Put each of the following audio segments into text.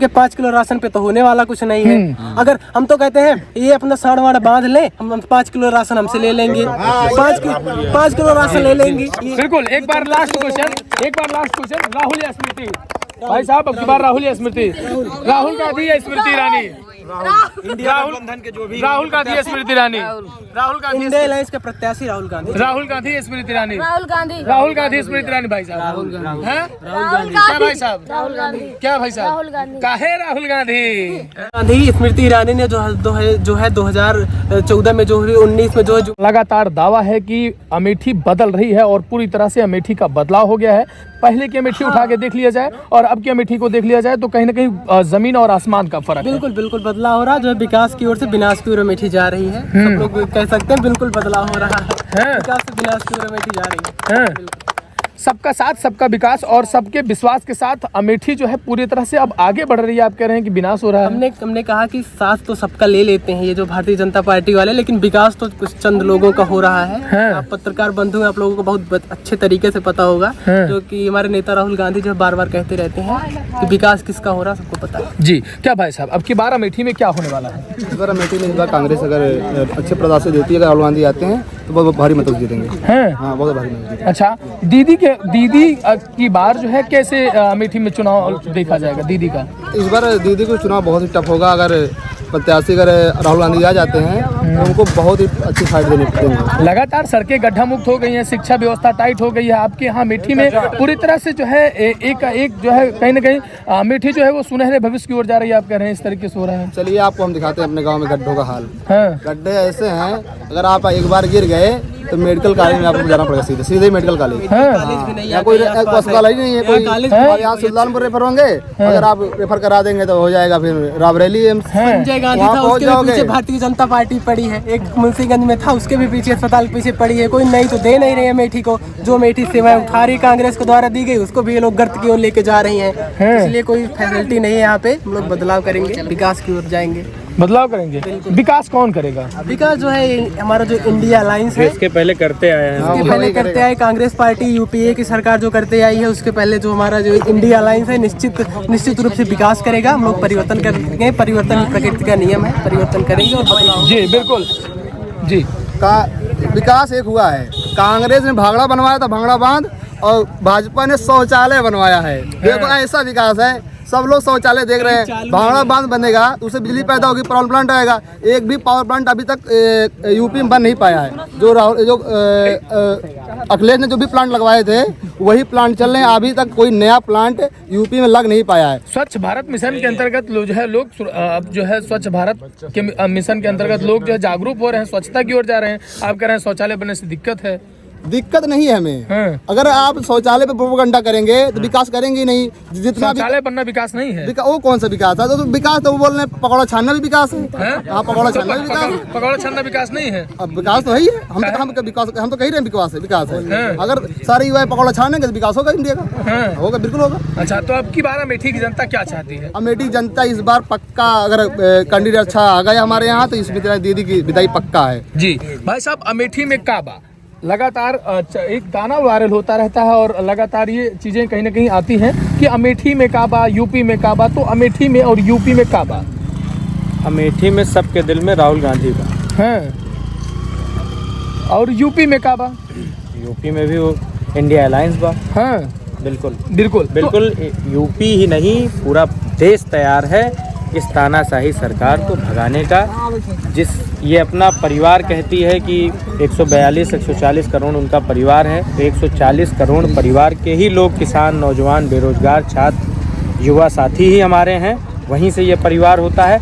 के 5 kilo ration पे तो होने वाला कुछ नहीं है। अगर हम तो कहते हैं ये अपना साड़ वाड़ बांध ले, हम 5 किलो राशन हमसे ले लेंगे, 5 किलो राशन ले लेंगे। बिल्कुल। एक बार लास्ट क्वेश्चन राहुल या स्मृति? भाई साहब अब की बार राहुल या स्मृति? राहुल गांधी या स्मृति ईरानी? राहुल गांधी या स्मृति ईरानी? राहुल गांधी इंडिया अलायंस के प्रत्याशी राहुल गांधी या स्मृति ईरानी? राहुल गांधी स्मृति ईरानी। भाई साहब राहुल क्या भाई साहब? राहुल गांधी क्या भाई साहब? काहे राहुल गांधी? स्मृति ईरानी ने जो है 2014 में जो हुई, 19 में जो है लगातार दावा है कि अमेठी बदल रही है और पूरी तरह से अमेठी का बदलाव हो गया है। पहले की अमेठी उठा के देख लिया जाए और अब की अमेठी को देख लिया जाए तो कहीं ना कहीं जमीन और आसमान का फर्क है। बिल्कुल बदलाव हो रहा है। जो है विकास की ओर से विनाश की ओर अमेठी जा रही है। सब लोग कह सकते हैं बिल्कुल बदलाव हो रहा है। विकास से विनाश की ओर अमेठी जा रही है। सबका साथ सबका विकास और सबके विश्वास के साथ अमेठी जो है पूरी तरह से अब आगे बढ़ रही है। आप कह रहे हैं कि विनाश हो रहा है। हमने कहा कि साथ तो सबका ले लेते हैं ये जो भारतीय जनता पार्टी वाले, लेकिन विकास तो कुछ चंद लोगों का हो रहा है। आप पत्रकार बंधु हैं, आप लोगों को बहुत अच्छे तरीके से पता होगा, जो कि हमारे नेता राहुल गांधी जो बार बार कहते रहते हैं कि विकास किसका हो रहा है, सबको पता है। जी क्या भाई साहब, अब की बार अमेठी में क्या होने वाला है? इस बार अमेठी में इस बार कांग्रेस अगर अच्छे प्रदान से देती है, अगर राहुल गांधी आते हैं तो बहुत भारी मत जीतेंगे। हाँ, बहुत भारी मत जीतेंगे। अच्छा, दीदी की बार जो है कैसे अमेठी में चुनाव देखा जाएगा दीदी का? इस बार दीदी को चुनाव बहुत ही टफ होगा। अगर प्रत्याशी अगर राहुल गांधी आ जाते हैं तो उनको बहुत ही अच्छी फाइट देनी पड़ेगी। लगातार सड़कें गड्ढा मुक्त हो गई हैं, शिक्षा व्यवस्था टाइट हो गई है। आपके यहाँ अमेठी में पूरी तरह से जो है एक जो है कहीं ना कहीं अमेठी जो है वो सुनहरे भविष्य की ओर जा रही है। आप कह रहे हैं इस तरीके से हो रहा है। चलिए आपको हम दिखाते हैं अपने गाँव में गड्ढों का हाल। गड्ढे ऐसे हैं, अगर आप एक बार गिर गए तो मेडिकल कॉलेज में आपको जाना पड़ेगा, सीधे मेडिकल कॉलेज। कोई अस्पताल ही नहीं है, कोई यहाँ सुल्तानपुर रेफर होंगे, अगर आप रेफर करा देंगे तो हो जाएगा फिर रायबरेली एम्स। संजय गांधी था, उसके भी पीछे भारतीय जनता पार्टी पड़ी है। एक मुंशीगंज में था, उसके भी पीछे अस्पताल पीछे पड़ी है। कोई नहीं तो दे नहीं रही अमेठी को। जो अमेठी सेवाएं उठा रही कांग्रेस के द्वारा दी गई, उसको भी ये लोग गर्त की ओर लेके जा रही हैं। इसलिए कोई फैसिलिटी नहीं है यहाँ पे। हम लोग बदलाव करेंगे, विकास की ओर जाएंगे। बदलाव करेंगे। विकास कौन करेगा? विकास जो है हमारा जो इंडिया अलायंस है, इसके पहले करते आए हैं। इसके पहले करते आए कांग्रेस पार्टी, यूपीए की सरकार जो करते आई है, उसके पहले जो हमारा जो इंडिया अलायंस है निश्चित रूप से विकास करेगा। हम लोग परिवर्तन करेंगे। परिवर्तन प्रकृति का नियम है, परिवर्तन करेंगे और बदलाव। जी बिल्कुल जी। विकास एक हुआ है, कांग्रेस ने भांगड़ा बनवाया था, भांगड़ा बांध, और भाजपा ने शौचालय बनवाया है। देखो ऐसा विकास है, सब लोग शौचालय देख रहे हैं। भांगड़ा बांध बनेगा, उससे बिजली पैदा होगी, पावर प्लांट आएगा। एक भी पावर प्लांट अभी तक यूपी में बन नहीं पाया है। जो अखिलेश ने जो भी प्लांट लगवाए थे वही प्लांट चल रहे हैं। अभी तक कोई नया प्लांट यूपी में लग नहीं पाया है। स्वच्छ भारत मिशन के अंतर्गत लोग अब जो है स्वच्छ भारत के मिशन के अंतर्गत लोग जो है जागरूक हो रहे हैं, स्वच्छता की ओर जा रहे हैं। आप कह रहे हैं शौचालय बनने से दिक्कत है। दिक्कत नहीं है हमें। अगर आप शौचालय पे प्रोपेगेंडा करेंगे तो विकास करेंगे ही नहीं। जितना शौचालय बनना विकास नहीं है। वो कौन सा विकास है? तो विकास तो वो बोल रहे हैं पकौड़ा छानना भी विकास है। हाँ, पकौड़ा छानना भी विकास है। पकौड़ा छानना विकास नहीं है। अब विकास तो है ही है। हम तो कह रहे हैं विकास है। अगर सारे युवा पकौड़ा छानेंगे तो विकास होगा इंडिया का। होगा, बिल्कुल होगा। अच्छा, तो अब की बार अमेठी की जनता क्या चाहती है? अमेठी जनता इस बार पक्का, अगर कैंडिडेट अच्छा आ गया हमारे यहाँ तो इसमें दीदी की विदाई पक्का है। जी भाई साहब, अमेठी में काबा लगातार एक गाना वायरल होता रहता है और लगातार ये चीज़ें कहीं ना कहीं आती हैं कि अमेठी में काबा, यूपी में काबा। तो अमेठी में और यूपी में काबा? अमेठी में सबके दिल में राहुल गांधी का है, और यूपी में काबा? यूपी में भी वो इंडिया अलायंस बा। हाँ बिल्कुल। यूपी ही नहीं, पूरा देश तैयार है इस तानाशाही सरकार को भगाने का। ये अपना परिवार कहती है कि 140 करोड़ उनका परिवार है, तो 140 करोड़ परिवार के ही लोग किसान, नौजवान, बेरोजगार, छात्र, युवा साथी ही हमारे हैं। वहीं से ये परिवार होता है।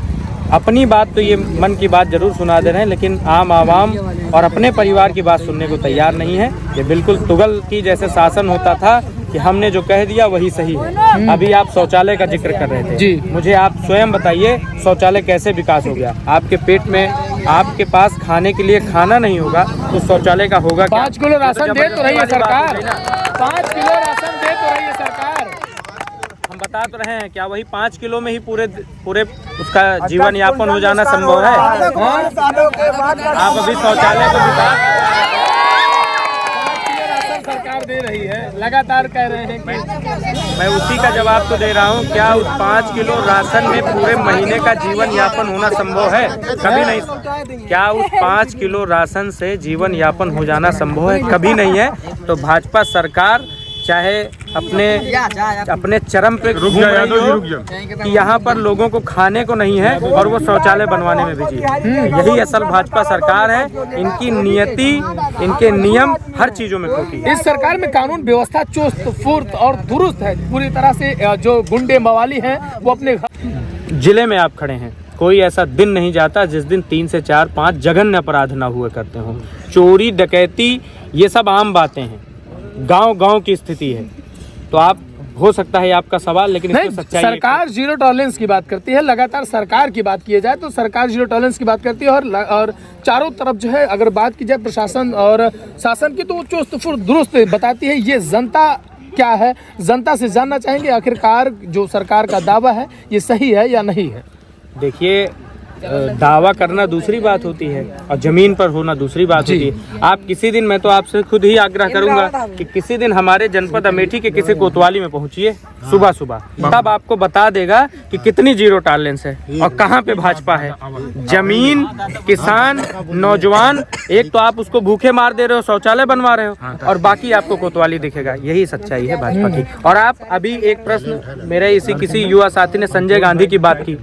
अपनी बात तो ये मन की बात जरूर सुना दे रहे हैं, लेकिन आम आवाम और अपने परिवार की बात सुनने को तैयार नहीं है। ये बिल्कुल तुगल की जैसे शासन होता था कि हमने जो कह दिया वही सही है। अभी आप शौचालय का जिक्र कर रहे थे जी। मुझे आप स्वयं बताइए, शौचालय कैसे विकास हो गया? आपके पेट में, आपके पास खाने के लिए खाना नहीं होगा तो शौचालय का होगा क्या? 5 किलो राशन दे तो रही है सरकार। 5 किलो राशन दे तो रही है सरकार। हम बता तो रहे हैं, क्या वही 5 किलो में ही पूरे उसका जीवन यापन हो जाना संभव है? आप अभी शौचालय को विकास सरकार दे रही है, लगातार कह रहे हैं कि मैं उसी का जवाब तो दे रहा हूँ। क्या उस 5 किलो राशन में पूरे महीने का जीवन यापन होना संभव है? कभी नहीं। क्या उस 5 किलो राशन से जीवन यापन हो जाना संभव है? कभी नहीं है। तो भाजपा सरकार चाहे अपने चरम पे घूम रही हो कि यहाँ पर लोगों को खाने को नहीं है और वो शौचालय बनवाने में बिजी है। यही असल भाजपा सरकार है। इनकी नियति, इनके नियम हर चीजों में खोटी है। इस सरकार में कानून व्यवस्था चुस्त फुर्त और दुरुस्त है। पूरी तरह से जो गुंडे मवाली हैं वो अपने जिले में आप खड़े हैं, कोई ऐसा दिन नहीं जाता जिस दिन 3 से 4, 5 जघन्य अपराध ना हुए करते हों। चोरी, डकैती, ये सब आम बातें हैं। गांव की स्थिति है। तो आप हो सकता है आपका सवाल, लेकिन नहीं, इसमें सच्चाई सरकार जीरो टॉलरेंस की बात करती है। लगातार सरकार की बात की जाए तो सरकार जीरो टॉलरेंस की बात करती है और चारों तरफ जो है अगर बात की जाए प्रशासन और शासन की तो वो चुस्त फुर्त दुरुस्त बताती है। ये जनता क्या है, जनता से जानना चाहेंगे आखिरकार जो सरकार का दावा है ये सही है या नहीं है। देखिए, दावा करना दूसरी बात होती है और जमीन पर होना दूसरी बात होती है। आप किसी दिन, मैं तो आपसे खुद ही आग्रह करूंगा कि किसी दिन हमारे जनपद अमेठी के किसी कोतवाली में पहुंचिए सुबह सुबह, तब आपको बता देगा कि कितनी जीरो टॉलरेंस है और कहां पे भाजपा है। जमीन, किसान, नौजवान, एक तो आप उसको भूखे मार दे रहे हो, शौचालय बनवा रहे हो, और बाकी आपको कोतवाली दिखेगा। यही सच्चाई है भाजपा की। और आप अभी एक प्रश्न मेरे इसी किसी युवा साथी ने संजय गांधी की बात की,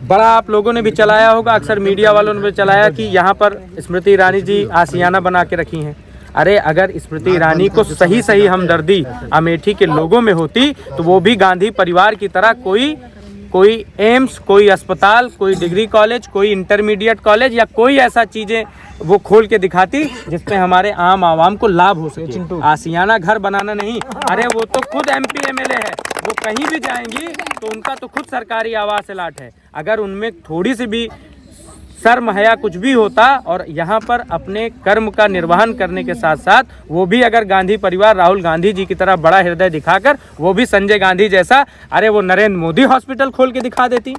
बड़ा आप लोगों ने भी चलाया होगा, अक्सर मीडिया वालों ने भी चलाया कि यहाँ पर स्मृति ईरानी जी आशियाना बना के रखी हैं। अरे अगर स्मृति ईरानी को सही हमदर्दी अमेठी के लोगों में होती तो वो भी गांधी परिवार की तरह कोई एम्स, कोई अस्पताल, कोई डिग्री कॉलेज, कोई इंटरमीडिएट कॉलेज या कोई ऐसा चीजें वो खोल के दिखाती जिसमें हमारे आम आवाम को लाभ हो सके। आशियाना घर बनाना नहीं। अरे वो तो खुद MP MLA है, वो कहीं भी जाएंगी तो उनका तो खुद सरकारी आवास अलाट है। अगर उनमें थोड़ी सी भी शर्म हया कुछ भी होता और यहाँ पर अपने कर्म का निर्वहन करने के साथ साथ वो भी अगर गांधी परिवार राहुल गांधी जी की तरह बड़ा हृदय दिखाकर वो भी संजय गांधी जैसा, अरे वो नरेंद्र मोदी हॉस्पिटल खोल के दिखा देती।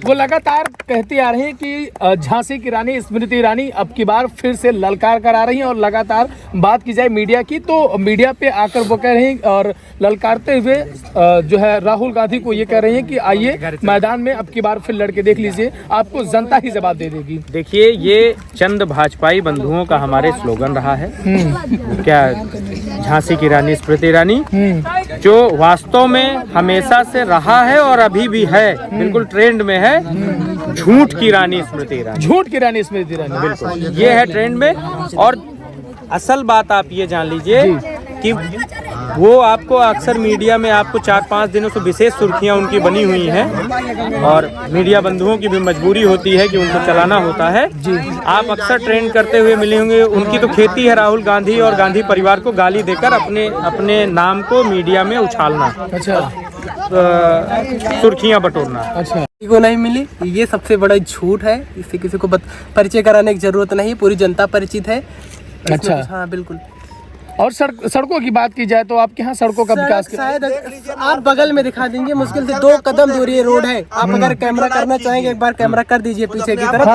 वो लगातार कहती आ रही है कि झांसी की रानी स्मृति ईरानी अब की बार फिर से ललकार कर आ रही हैं। और लगातार बात की जाए मीडिया की तो मीडिया पे आकर वो कह रही हैं और ललकारते हुए जो है राहुल गांधी को ये कह रही हैं कि आइए मैदान में अब की बार फिर लड़के देख लीजिए, आपको जनता ही जवाब दे देगी। देखिए, ये चंद भाजपाई बंधुओं का हमारे स्लोगन रहा है क्या, झांसी की रानी स्मृति ईरानी, जो वास्तव में हमेशा से रहा है और अभी भी है, बिल्कुल ट्रेंड में है। झूठ की रानी स्मृति ईरानी, झूठ की रानी स्मृति ईरानी, बिल्कुल ये है ट्रेंड में। और असल बात आप ये जान लीजिए कि वो आपको अक्सर मीडिया में आपको 4-5 दिनों से विशेष सुर्खियां उनकी बनी हुई हैं और मीडिया बंधुओं की भी मजबूरी होती है कि उनको चलाना होता है। आप अक्सर ट्रेंड करते हुए मिले होंगे। उनकी तो खेती है राहुल गांधी और गांधी परिवार को गाली देकर अपने नाम को मीडिया में उछालना, सुर्खियां बटोरना। अच्छा, को नहीं मिली, ये सबसे बड़ा झूठ है। इससे किसी को परिचय कराने की जरूरत नहीं, पूरी जनता परिचित है। अच्छा, हाँ बिल्कुल। और सड़कों की बात की जाए तो आपके यहाँ सड़कों का विकास शायद आप बगल में दिखा देंगे, मुश्किल से 2 कदम दूरी रोड है। आप अगर कैमरा करना चाहेंगे एक बार कैमरा कर दीजिए पीछे की तरफ।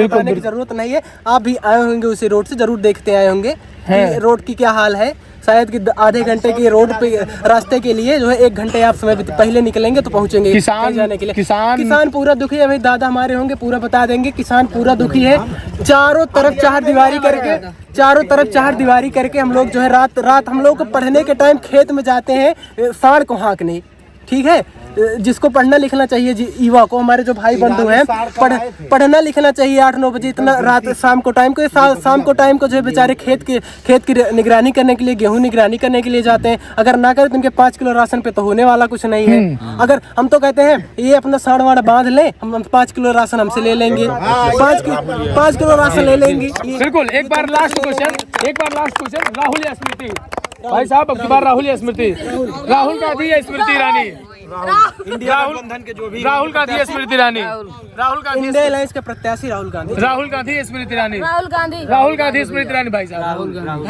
बताने की जरूरत नहीं है, आप भी आए होंगे उसी रोड से, जरूर देखते आए होंगे कि रोड की क्या हाल है। शायद कि आधे घंटे की रोड पे रास्ते के लिए जो है 1 घंटे आप समय पहले निकलेंगे तो पहुंचेंगे किसान जाने के लिए। किसान पूरा दुखी है। भाई दादा हमारे होंगे, पूरा बता देंगे। किसान पूरा दुखी है। चारों तरफ चार दीवारी करके हम लोग जो है रात हम लोग को पढ़ने के टाइम खेत में जाते हैं सांड को हाँकने। ठीक है, जिसको पढ़ना लिखना चाहिए युवा को, हमारे जो भाई बंधु हैं, पढ़ना लिखना चाहिए 8-9 बजे, इतना रात शाम को टाइम को जो है बेचारे खेत की निगरानी करने के लिए, गेहूं निगरानी करने के लिए जाते हैं। अगर ना करें तो उनके 5 किलो राशन पे तो होने वाला कुछ नहीं है। अगर हम तो कहते हैं ये अपना साड़ वाड़ बांध लें, हम 5 किलो राशन हमसे ले लेंगे, 5 किलो राशन ले लेंगे। बिल्कुल। एक बार लास्ट क्वेश्चन राहुल या स्मृति? भाई साहब अब की बार राहुल या स्मृति? राहुल गांधी या स्मृति ईरानी? राहुल गांधी या स्मृति ईरानी? राहुल गांधी इंडिया अलायंस के प्रत्याशी राहुल गांधी स्मृति ईरानी? राहुल गांधी राहुल गांधी स्मृति ईरानी। भाई साहब